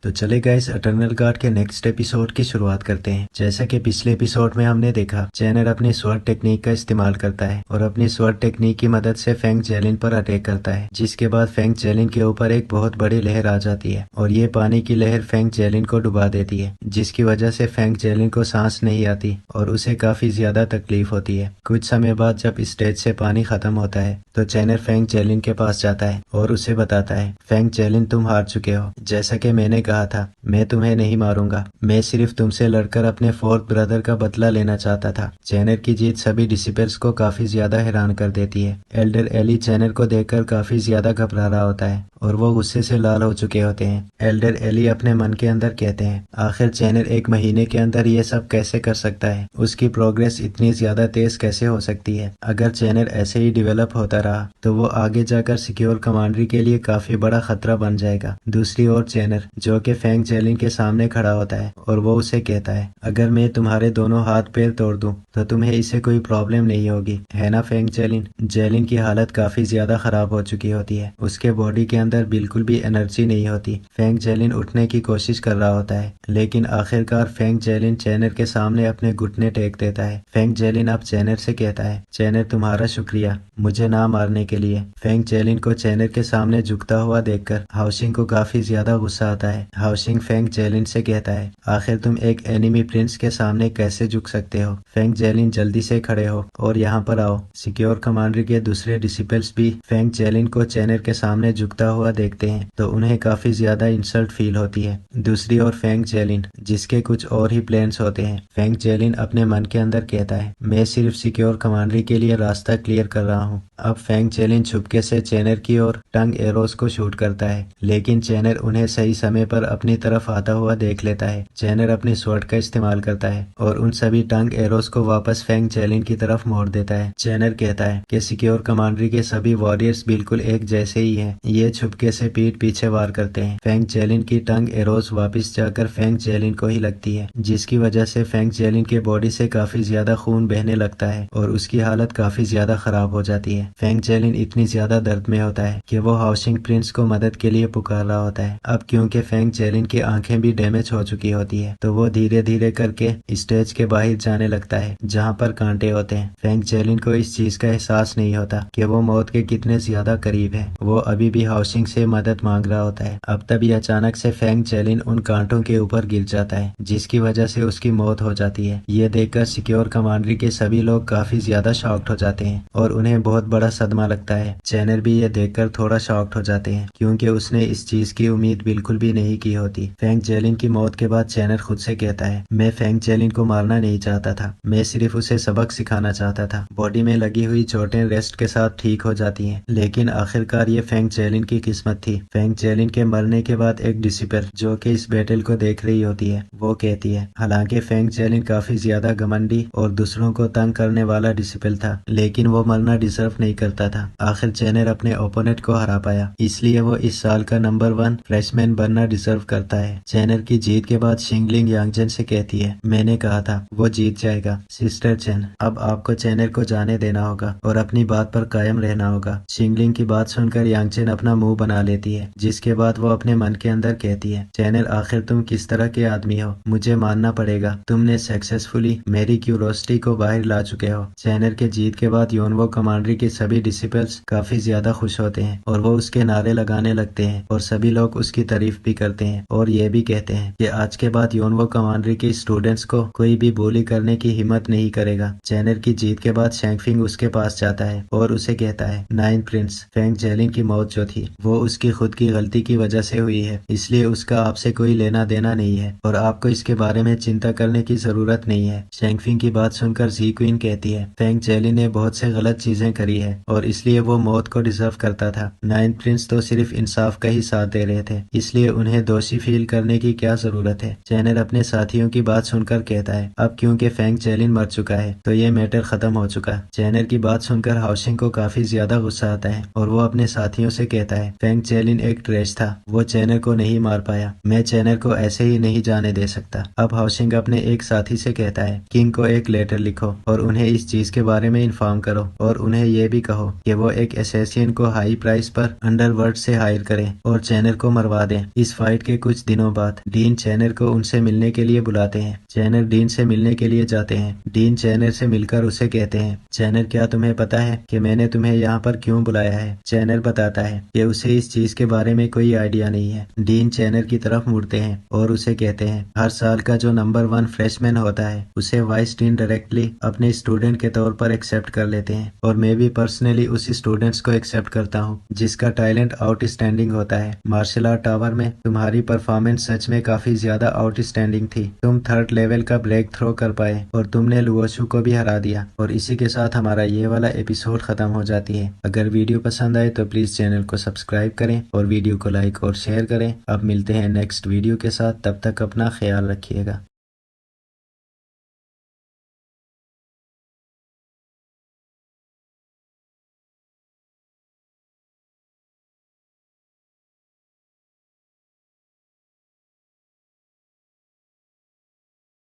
तो चले guys eternal guard के नेक्स्ट एपिसोड की शुरुआत करते हैं। जैसा कि पिछले एपिसोड में हमने देखा, चैनर अपनी स्वॉर्ड टेक्निक का इस्तेमाल करता है और अपनी स्वॉर्ड टेक्निक की मदद से फेंग जेलिन पर अटैक करता है, जिसके बाद फेंग जेलिन के ऊपर एक बहुत बड़ी लहर आ जाती है और ये पानी की लहर फेंग जेलिन को डुबा देती है, जिसकी वजह से फेंग जेलिन को सांस नहीं आती और उसे काफी ज्यादा तकलीफ होती है। कुछ समय बाद जब स्टेज से पानी खत्म होता है तो चैनर फेंग जेलिन के पास जाता है और उसे बताता है, फेंग जेलिन तुम हार चुके हो। जैसा कि मैंने कहा था, मैं तुम्हें नहीं मारूंगा, मैं सिर्फ तुमसे लड़कर अपने फोर्थ ब्रदर का बदला लेना चाहता था। चैनर की जीत सभी डिसिपल्स को काफी ज्यादा हैरान कर देती है। एल्डर एली चैनर को देखकर काफी ज्यादा घबरा रहा होता है और वो गुस्से से लाल हो चुके होते हैं। एल्डर एली अपने मन के अंदर कहते हैं, आखिर चैनर 1 महीने के अंदर ये सब कैसे कर सकता है, उसकी प्रोग्रेस इतनी ज्यादा तेज कैसे हो सकती है। अगर चैनर ऐसे ही डेवलप होता रहा तो वो आगे जाकर सिक्योर कमांडरी के लिए काफी बड़ा खतरा बन जाएगा। दूसरी ओर चैनर, जो कि फेंग जेलिन के सामने खड़ा होता है और वो उसे कहता है, अगर मैं तुम्हारे दोनों हाथ पैर तोड़ दूं तो तुम्हें इससे कोई प्रॉब्लम नहीं होगी, है ना फेंग जेलिन। जेलिन की हालत काफी ज्यादा खराब हो चुकी होती है, उसके बॉडी के अंदर बिल्कुल भी एनर्जी नहीं होती। फेंग जेलिन उठने की कोशिश कर रहा होता है, लेकिन आखिरकार फेंग जेलिन चैनर के सामने अपने घुटने टेक देता है। फेंग जेलिन अब चैनर से कहता है, चैनर तुम्हारा शुक्रिया मुझे ना मारने के लिए। फेंग जेलिन को चैनर के सामने झुकता हुआ देखकर हाउसिंग को काफी ज्यादा गुस्सा आता है। हाउसिंग फेंग जेलिन से कहता है, आखिर तुम एक एनिमी प्रिंस के सामने कैसे झुक सकते हो। फेंग जेलिन जल्दी से खड़े हो और यहाँ पर आओ। सिक्योर कमांडरी के दूसरे डिसिपल्स भी फेंग जेलिन को चैनर के सामने झुकता हुआ देखते हैं तो उन्हें काफी ज्यादा इंसल्ट फील होती है। दूसरी ओर फेंग जेलिन, जिसके कुछ और ही प्लान्स होते हैं। फेंग जेलिन अपने मन के अंदर कहता है, मैं सिर्फ सिक्योर कमांडरी के लिए रास्ता क्लियर कर रहा हूँ। अब फेंग जेलिन छुपके से चैनर की ओर टंग एरोस को शूट करता है, लेकिन चैनर उन्हें सही समय पर अपनी तरफ आता हुआ देख लेता है। चैनर अपनी स्वॉर्ड का इस्तेमाल करता है और उन सभी टंग एरोस को वापस फेंग जेलिन की तरफ मोड़ देता है। चैनर कहता है कि सिक्योर कमांडरी के सभी वॉरियर्स बिल्कुल एक जैसे ही हैं, ये छुपके से पीठ पीछे वार करते हैं। फेंग जेलिन की टंग एरोस वापस जाकर फेंग जेलिन को ही लगती है, जिसकी वजह से फेंग जेलिन के बॉडी से काफी ज्यादा खून बहने लगता है और उसकी हालत काफी ज्यादा खराब हो जाती है। फेंग जेलिन इतनी ज्यादा दर्द में होता है कि वो हाउसिंग प्रिंस को मदद के लिए पुकार रहा होता है। अब क्योंकि फेंग जेलिन की आंखें भी डैमेज हो चुकी होती है तो वो धीरे धीरे करके स्टेज के बाहर जाने लगता है जहाँ पर कांटे होते हैं। फेंग जेलिन को इस चीज का एहसास नहीं होता कि वो मौत के कितने ज्यादा करीब है। वो अभी भी हाउसिंग से मदद मांग रहा होता है। अब तभी अचानक से फेंग जेलिन उन कांटों के ऊपर गिर जाता है, जिसकी वजह से उसकी मौत हो जाती है। ये देखकर सिक्योर कमांडरी के सभी लोग काफी ज्यादा शॉक्ड हो जाते हैं और उन्हें बहुत बड़ा सदमा लगता है। चैनर भी ये देखकर थोड़ा शॉक्ड हो जाते हैं क्योंकि उसने इस चीज की उम्मीद बिल्कुल भी नहीं की होती। फेंग जेलिन की मौत के बाद चैनर खुद से कहता है, मैं फेंग जेलिन को मारना नहीं चाहता था, मैं सिर्फ उसे सबक सिखाना चाहता था। बॉडी में लगी हुई चोटें रेस्ट के साथ ठीक हो जाती हैं, लेकिन आखिरकार ये फेंग जेलिन की किस्मत थी। फेंग जेलिन के मरने के बाद एक डिसिपल जो कि इस बैटल को देख रही होती है वो कहती है, हालांकि फेंग जेलिन काफी ज्यादा घमंडी और दूसरों को तंग करने वाला डिसिपल था, लेकिन वो मरना डिजर्व नहीं करता था। आखिर चैनर अपने ओपोनेंट को हरा पाया, इसलिए वो इस साल का नंबर 1 फ्रेशमैन बनना डिजर्व करता है। चैनर की जीत के बाद शिंगलिंग यांगजेन से कहती है, मैंने कहा था वो जीत जाएगा। सिस्टर चैन, अब आपको चैनर को जाने देना होगा और अपनी बात पर कायम रहना होगा। शिंगलिंग की बात सुनकर यांगजेन अपना मुंह बना लेती है, जिसके बाद वो अपने मन के अंदर कहती है, चैनर आखिर तुम किस तरह के आदमी हो, मुझे मानना पड़ेगा, तुमने सक्सेसफुली मेरी क्यूरोसिटी को बाहर ला चुके हो। चैनर के जीत के बाद योनवो कमांडरी के सभी डिसिपल्स काफी ज्यादा खुश होते हैं और वो उसके नारे लगाने लगते हैं और सभी लोग उसकी तारीफ भी करते हैं और ये भी कहते हैं कि आज के बाद योनवो कमांडरी के स्टूडेंट्स को कोई भी बोली करने की हिम्मत नहीं करेगा। चैनर की जीत के बाद शैंगफिंग उसके पास जाता है और उसे कहता है, 9 प्रिंस, फेंग जेलिन की मौत जो थी वो उसकी खुद की गलती की वजह से हुई है, इसलिए उसका आपसे कोई लेना देना नहीं है और आपको इसके बारे में चिंता करने की जरूरत नहीं है। शैंगफिंग की बात सुनकर जी क्वीन कहती है, फेंग जेलिन ने बहुत से गलत चीजें करी है और इसलिए वो मौत को डिजर्व करता था। 9 प्रिंस तो सिर्फ इंसाफ का ही साथ दे रहे थे, इसलिए उन्हें दोषी फील करने की क्या जरूरत है। चैनर अपने साथियों की बात सुनकर कहता है, अब क्योंकि फेंग जेलिन मर चुका है तो ये मैटर खत्म हो चुका। चैनर की बात सुनकर हाउसिंग को काफी ज्यादा गुस्सा आता है और वो अपने साथियों से कहता है, फेंग जेलिन एक ट्रेश था, वो चैनर को नहीं मार पाया, मैं चैनर को ऐसे ही नहीं जाने दे सकता। अब हाउसिंग अपने एक साथी से कहता है, किंग को एक लेटर लिखो और उन्हें इस चीज के बारे में इन्फॉर्म करो और उन्हें ये भी कहो कि वो एक एसेसियन को हाई प्राइस पर अंडरवर्ल्ड से हायर करें और चैनर को मरवा दें। इस फाइट फाइट के कुछ दिनों बाद डीन चैनर को उनसे मिलने के लिए बुलाते हैं। चैनर डीन से मिलने के लिए जाते हैं। डीन चैनर से मिलकर उसे कहते हैं, चैनर क्या तुम्हें पता है कि मैंने तुम्हें यहाँ पर क्यों बुलाया है? चैनर बताता है कि उसे इस चीज के बारे में कोई आइडिया नहीं है। डीन चैनर की तरफ मुड़ते हैं और उसे कहते हैं, हर साल का जो नंबर 1 फ्रेशमैन होता है उसे वाइस डीन डायरेक्टली अपने स्टूडेंट के तौर पर एक्सेप्ट कर लेते हैं और मैं भी पर्सनली उस स्टूडेंट्स को एक्सेप्ट करता हूँ जिसका टैलेंट आउटस्टैंडिंग होता है। मार्शल आर्ट टावर में तुम्हारी परफॉर्मेंस सच में काफी ज्यादा आउटस्टैंडिंग थी। तुम 3rd लेवल का ब्रेक थ्रो कर पाए और तुमने लुओशु को भी हरा दिया। और इसी के साथ हमारा ये वाला एपिसोड खत्म हो जाती है। अगर वीडियो पसंद आए तो प्लीज चैनल को सब्सक्राइब करें और वीडियो को लाइक और शेयर करें। अब मिलते हैं नेक्स्ट वीडियो के साथ, तब तक अपना ख्याल रखिएगा।